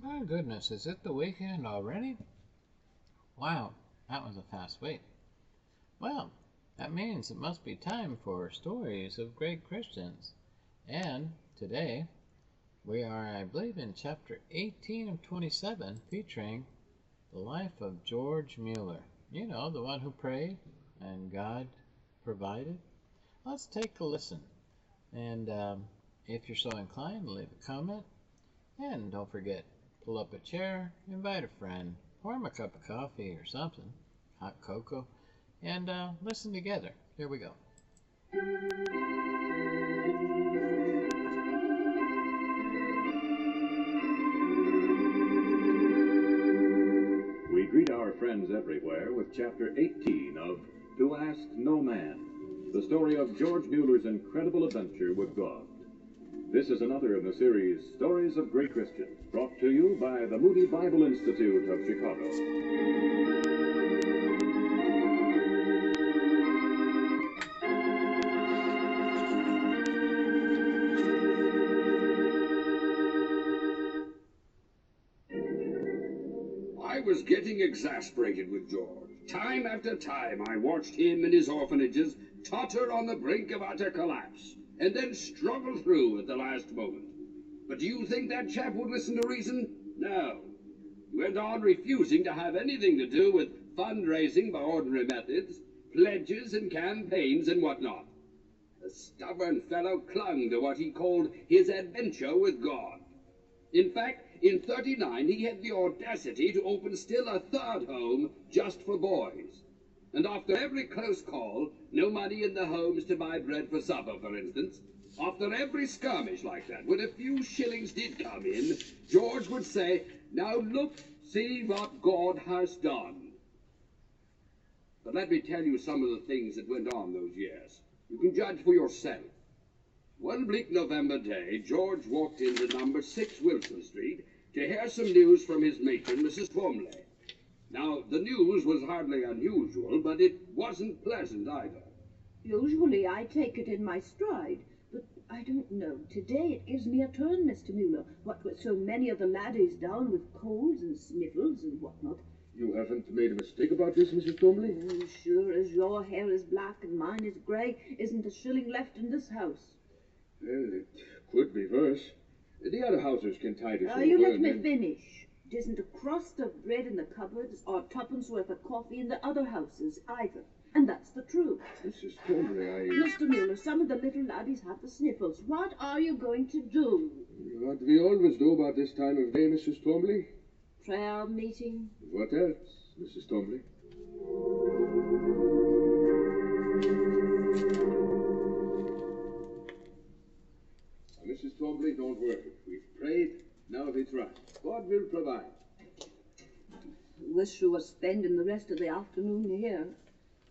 My goodness, is it the weekend already? Wow, that was a fast week. Well, that means it must be time for stories of great Christians. And today we are, I believe, in chapter 18 of 27, featuring the life of George Mueller. You know, the one who prayed and God provided. Let's take a listen. And if you're so inclined, leave a comment. And don't forget, pull up a chair, invite a friend, pour him a cup of coffee or something, hot cocoa, and listen together. Here we go. We greet our friends everywhere with chapter 18 of To Ask No Man, the story of George Mueller's incredible adventure with God. This is another in the series Stories of Great Christians, brought to you by the Moody Bible Institute of Chicago. I was getting exasperated with George. Time after time, I watched him and his orphanages totter on the brink of utter collapse, and then struggle through at the last moment. But do you think that chap would listen to reason? No. He went on refusing to have anything to do with fundraising by ordinary methods, pledges and campaigns and whatnot. The stubborn fellow clung to what he called his adventure with God. In fact, in '39, he had the audacity to open still a third home just for boys. And after every close call, no money in the homes to buy bread for supper, for instance, after every skirmish like that, when a few shillings did come in, George would say, "Now look, see what God has done." But let me tell you some of the things that went on those years. You can judge for yourself. One bleak November day, George walked into number 6 Wilson Street to hear some news from his matron, Mrs. Twomley. Now, the news was hardly unusual, but it wasn't pleasant either. Usually I take it in my stride, but I don't know. Today it gives me a turn, Mr. Mueller, what with so many of the laddies down with colds and sniffles and whatnot. You haven't made a mistake about this, Mrs. Twomley? Sure as your hair is black and mine is grey, isn't a shilling left in this house. Well, it could be worse. The other houses can tide us over. You let me finish. It isn't a crust of bread in the cupboards or twopence worth of coffee in the other houses either. And that's the truth. Mrs. Twomley, Mr. Mueller, some of the little laddies have the sniffles. What are you going to do? What we always do about this time of day, Mrs. Twomley. Prayer meeting? What else, Mrs. Twomley? Mrs. Twomley, don't worry. We've prayed, now it's right. God will provide. Wish you were spending the rest of the afternoon here.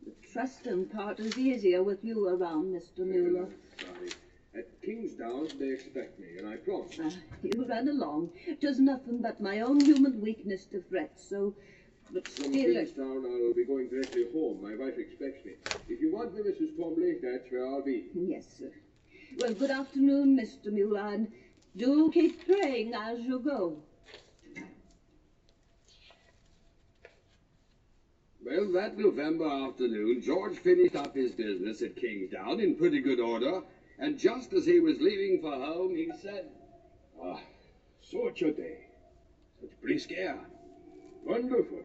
The trusting part is easier with you around, Mr. Mueller. Sorry. At Kingsdown, they expect me, and I promise. You run along. 'Tis nothing but my own human weakness to fret, so... But From still... Kingsdown, I'll be going directly home. My wife expects me. If you want me, Mrs. Twomley, that's where I'll be. Yes, sir. Well, good afternoon, Mr. Mueller, and do keep praying as you go. Well, that November afternoon, George finished up his business at Kingsdown in pretty good order, and just as he was leaving for home, he said, Such a day. Such brisk air. Wonderful.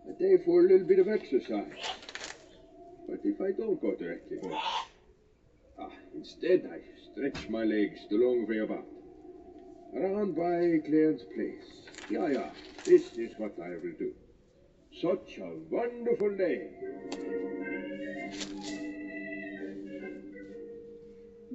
A day for a little bit of exercise. But if I don't go directly home? Instead, I stretch my legs the long way about. Around by Claire's place. Yeah, this is what I will do. Such a wonderful day.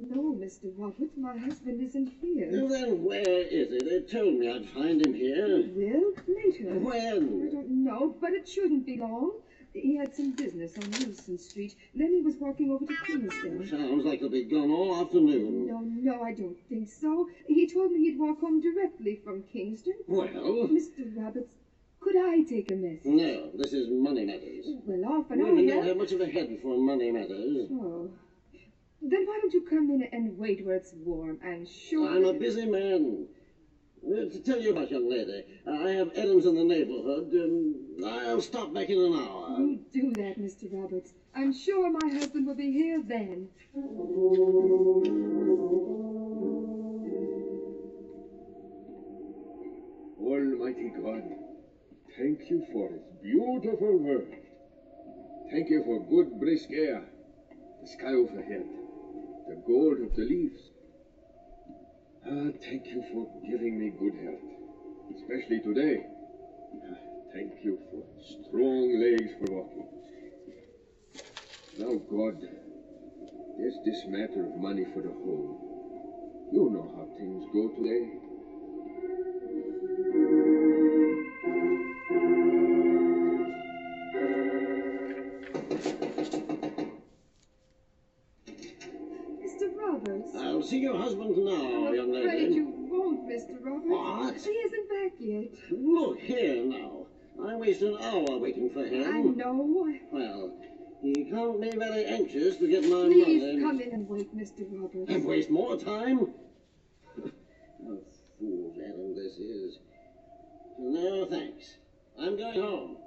No, Mr. Robert, my husband isn't here. Well, then where is he? They told me I'd find him here. Will? Later. I When? don't know, but it shouldn't be long. He had some business on Wilson Street. Then he was walking over to Kingston. Sounds like he'll be gone all afternoon. No, I don't think so. He told me he'd walk home directly from Kingston. Well? Mr. Roberts, could I take a message? No, this is money matters. Well, off and Women on. don't have much of a head for money matters. Oh. Then why don't you come in and wait where it's warm and sure... I'm a busy man. To tell you what, young lady, I have errands in the neighborhood. I'll stop back in an hour. You do that, Mr. Roberts. I'm sure my husband will be here then. Almighty God, thank you for this beautiful world. Thank you for good brisk air, the sky overhead, the gold of the leaves. Thank you for giving me good health, especially today. Thank you for strong legs for walking. Now, God, there's this matter of money for the home. You know how things go today. Mr. Roberts. I'll see your husband now, young I'm afraid lady. you won't, Mr. Roberts. What? He isn't back yet. Look here now. I wasted an hour waiting for him. I know. Well, he can't be very anxious to get my Please money. come in and wait, Mr. Roberts. And waste more time? What a fool's errand this is. No, thanks. I'm going home.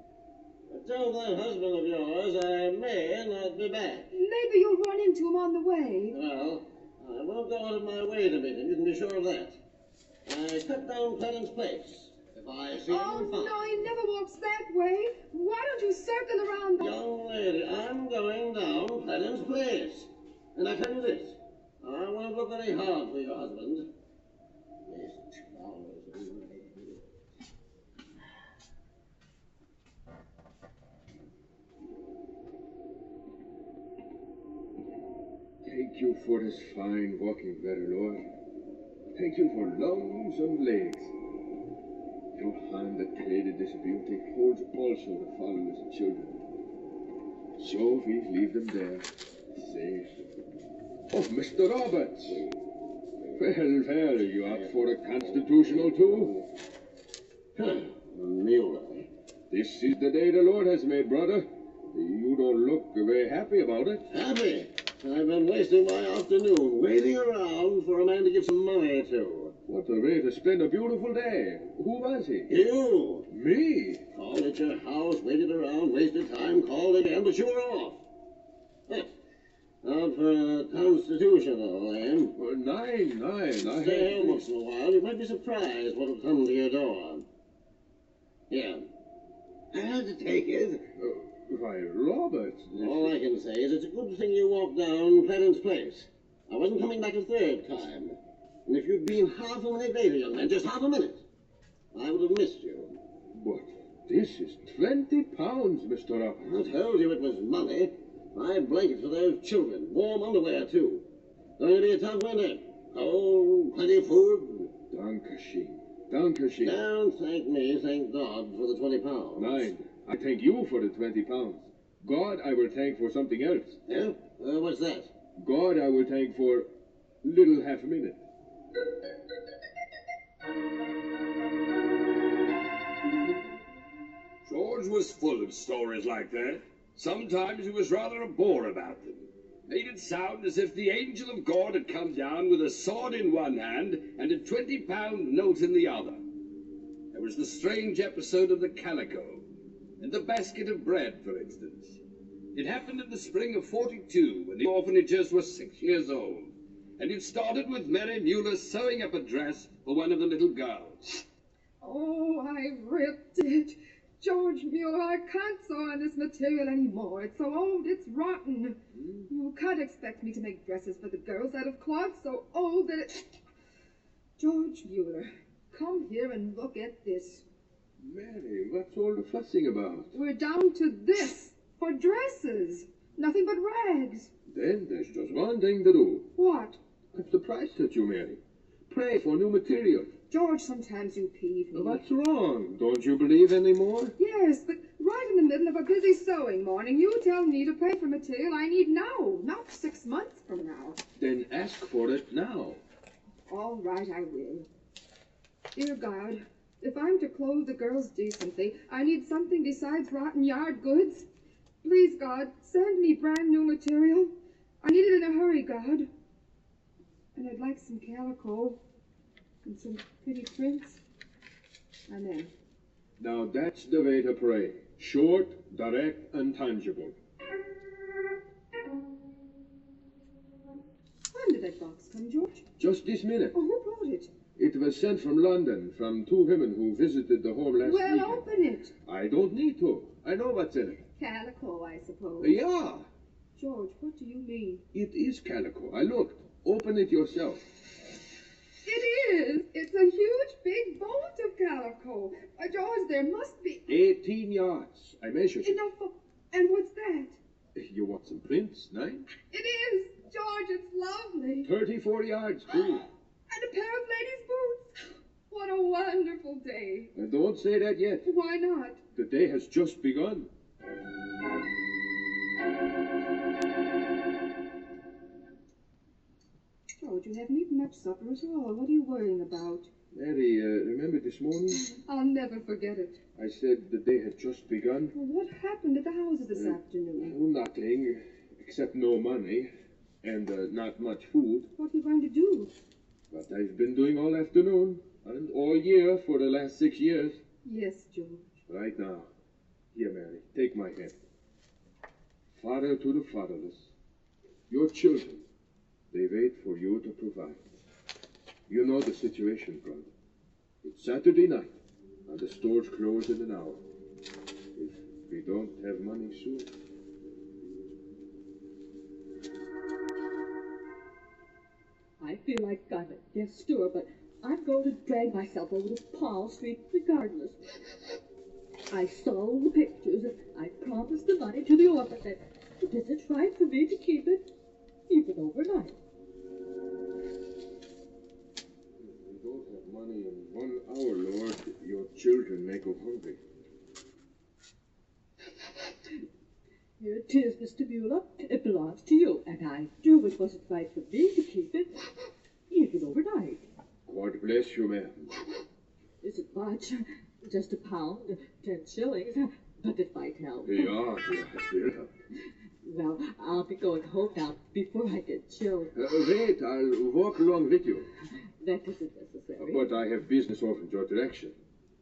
Tell that husband of yours I may not be back. Maybe you'll run into him on the way. Well, I won't go out of my way to meet him. You can be sure of that. I cut down Clarence Place. If I see Oh, him, fine. no, he never walks that way. Why don't you circle around the... Young lady, I'm going down Clarence Place. And I tell you this, I won't look very hard for your husband. There's 2 hours of my day. Thank you for this fine walking weather, Lord. Thank you for lungs and legs. Your hand that created this beauty holds also the fatherless children. So we leave them there, safe. Oh, Mr. Roberts! Well, you up for a constitutional too? Mueller. This is the day the Lord has made, brother. You don't look very happy about it. Happy? I've been wasting my afternoon waiting around for a man to give some money to. What a way to spend a beautiful day. Who was he? You. Me? Called at your house, waited around, wasted time, called again, but you were off. Huh. Out for a constitutional, eh? Well, nine. I Stay had home once in a while. You might be surprised what'll come to your door. Here. I had to take it. Why, Robert. All I can say is it's a good thing you walked down Clarence Place. I wasn't coming back a third time. And if you'd been half a minute later, young man, just half a minute, I would have missed you. But this is 20 pounds, Mr. Roberts. I told you it was money. 5 blankets for those children. Warm underwear, too. Going to be a tough winter. Oh, plenty of food. Dankeschön. Dankeschön. Don't thank me, thank God for the 20 pounds. Nine. I thank you for the 20 pounds. God I will thank for something else. Yeah? What's that? God I will thank for little half a minute. George was full of stories like that. Sometimes he was rather a bore about them. Made it sound as if the angel of God had come down with a sword in one hand and a 20-pound note in the other. There was the strange episode of the calico, and the basket of bread, for instance. It happened in the spring of '42, when the orphanages were 6 years old, and it started with Mary Mueller sewing up a dress for one of the little girls. Oh, I ripped it. George Mueller, I can't sew on this material anymore. It's so old, it's rotten. You can't expect me to make dresses for the girls out of cloth so old that it... George Mueller, come here and look at this. Mary, what's all the fussing about? We're down to this for dresses. Nothing but rags. Then there's just one thing to do. What? It's the price that you, Mary. Pray for new material. George, sometimes you peeve me. What's wrong? Don't you believe anymore? Yes, but right in the middle of a busy sewing morning, you tell me to pay for material I need now, not 6 months from now. Then ask for it now. All right, I will. Dear God, if I'm to clothe the girls decently, I need something besides rotten yard goods. Please, God, send me brand new material. I need it in a hurry, God. And I'd like some calico. And some pretty prints. Amen. Now that's the way to pray. Short, direct, and tangible. When did that box come, George? Just this minute. Oh, who brought it? It was sent from London, from two women who visited the home last Well, weekend. open it. I don't need to. I know what's in it. Calico, I suppose. Yeah, George, what do you mean? it is calico. I looked. Open it yourself. It is. It's a huge, big bolt of calico. George, there must be 18 yards. I measured it. enough for... And what's that? You want some prints? 9? It is. George, it's lovely. 34 yards, too. And a pair of ladies' boots. What a wonderful day. Don't say that yet. Why not? The day has just begun. George, you haven't eaten much supper at all. What are you worrying about? Mary, remember this morning? I'll never forget it. I said the day had just begun. Well, what happened at the houses this afternoon? Oh, nothing, except no money and not much food. What are you going to do? What I've been doing all afternoon and all year for the last 6 years. Yes, George. Right now. Here, Mary, take my hand. Father to the fatherless. Your children, they wait for you to provide. You know the situation, brother. It's Saturday night, and the stores close in an hour. If we don't have money soon... I feel like I'm a guest steward, but I'm going to drag myself over to Paul Street regardless. I sold the pictures, and I promised the money to the orphan, and is it right for me to keep it, even overnight? We don't have money in 1 hour, Lord. Your children may go hungry. Here it is, Mr. Mueller. It belongs to you, and I do it wasn't right for me to keep it, even overnight. God bless you, ma'am. Is it much? Just a pound, 10 shillings, but it might help. Yeah. Well, I'll be going home now before I get chilled. Wait, I'll walk along with you. That isn't necessary. But I have business off in your direction.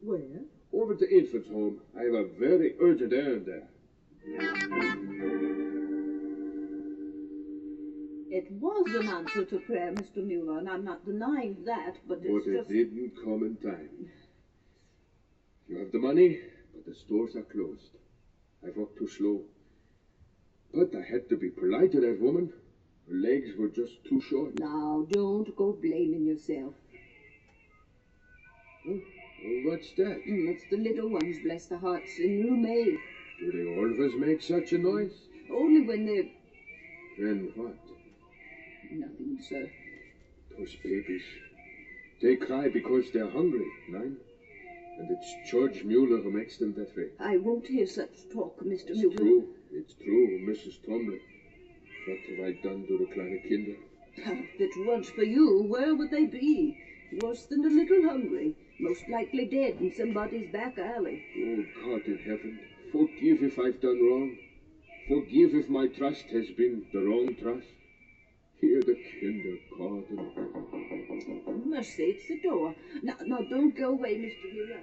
Where? Over to Infant's home. I have a very urgent errand there. It was an answer to prayer, Mr. Mueller, and I'm not denying that, but it's But it just... didn't come in time. You have the money, but the stores are closed. I walked too slow. But I had to be polite to that woman. Her legs were just too short. Now, don't go blaming yourself. Huh? What's that? It's the little ones, bless their hearts, in room A. Do they always make such a noise? Only when they're... Then what? Nothing, sir. Those babies. They cry because they're hungry, Nine. And it's George Mueller who makes them that way. I won't hear such talk, Mr. It's Mueller. true. It's true, Mrs. Tomlin. What have I done to the kleine Kinder? If it weren't for you, where would they be? Worse than a little hungry. Most likely dead in somebody's back alley. Oh, God in heaven, forgive if I've done wrong. Forgive if my trust has been the wrong trust. Hear the Kinder, God in... Mercy, it's the door. Now, don't go away, Mr. Mueller.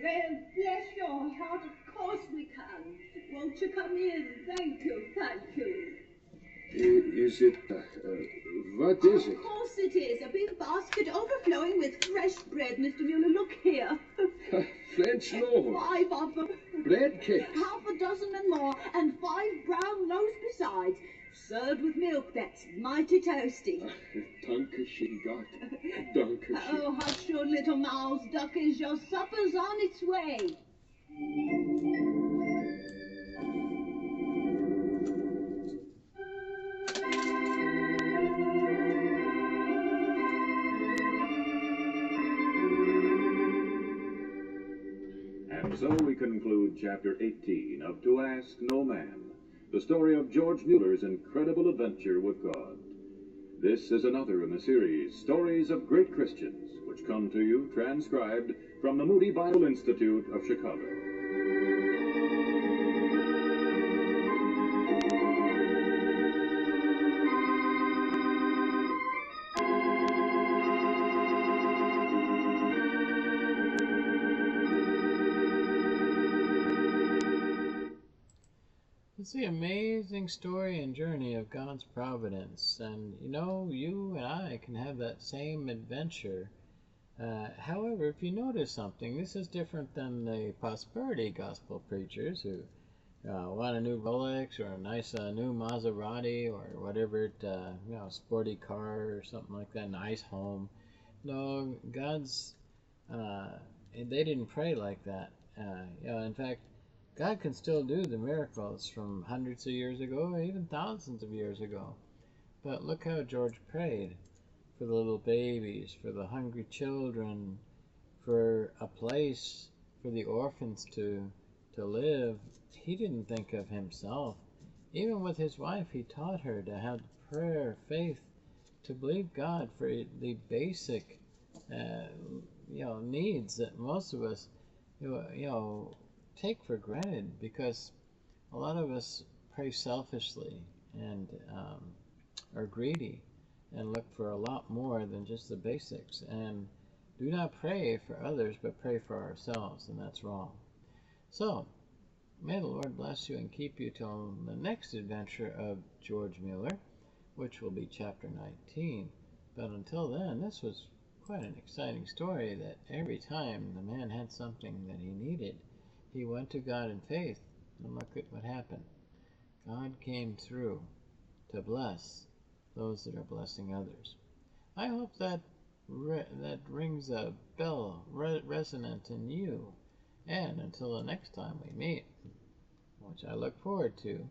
Well, bless your heart, of course we can. Won't you come in? Thank you, thank you. Is it... what is it? Of course it is. A big basket overflowing with fresh bread, Mr. Mueller. Look here. French loaves. 5 of them. Bread cakes. Half a dozen and more, and 5 brown loaves besides. Served with milk, that's mighty toasty. Danke schön, Gott. Danke schön. Oh, hush your little mouths, duckies. Your supper's on its way. And so we conclude Chapter 18 of To Ask No Man, the story of George Mueller's incredible adventure with God. This is another in the series, Stories of Great Christians, which come to you transcribed from the Moody Bible Institute of Chicago. It's the amazing story and journey of God's providence. And you know, you and I can have that same adventure. However, if you notice something, this is different than the prosperity gospel preachers who want a new Rolex or a nice new Maserati or whatever, sporty car or something like that, nice home. No, they didn't pray like that. In fact, God can still do the miracles from hundreds of years ago or even thousands of years ago. But look how George prayed for the little babies, for the hungry children, for a place for the orphans to live. He didn't think of himself. Even with his wife, he taught her to have prayer, faith, to believe God for the basic, needs that most of us, take for granted, because a lot of us pray selfishly and are greedy and look for a lot more than just the basics, and do not pray for others but pray for ourselves, and that's wrong. So may the Lord bless you and keep you till the next adventure of George Mueller, which will be chapter 19. But until then, this was quite an exciting story, that every time the man had something that he needed, he went to God in faith, and look at what happened. God came through to bless those that are blessing others. I hope that that rings a bell resonant in you. And until the next time we meet, which I look forward to,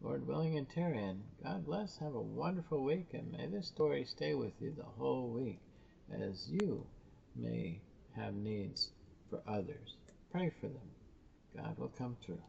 Lord willing and tarrying, God bless, have a wonderful week, and may this story stay with you the whole week as you may have needs for others. Pray for them. God will come through.